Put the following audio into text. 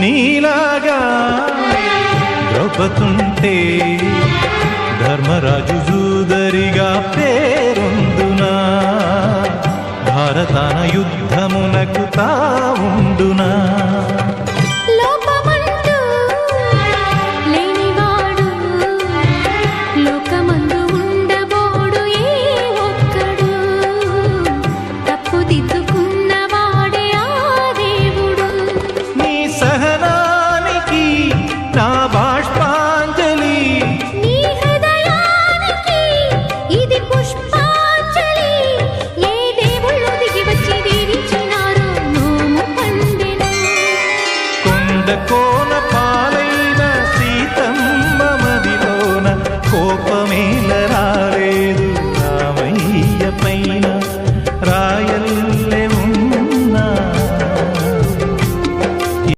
నీలాగా ద్రౌపదుంటే ధర్మరాజు జూదరిగా పేరొందునా భారతాన యుద్ధమునకు తావుండునా కోన పాలైన సీతమ్మ మదిలోన కోపమే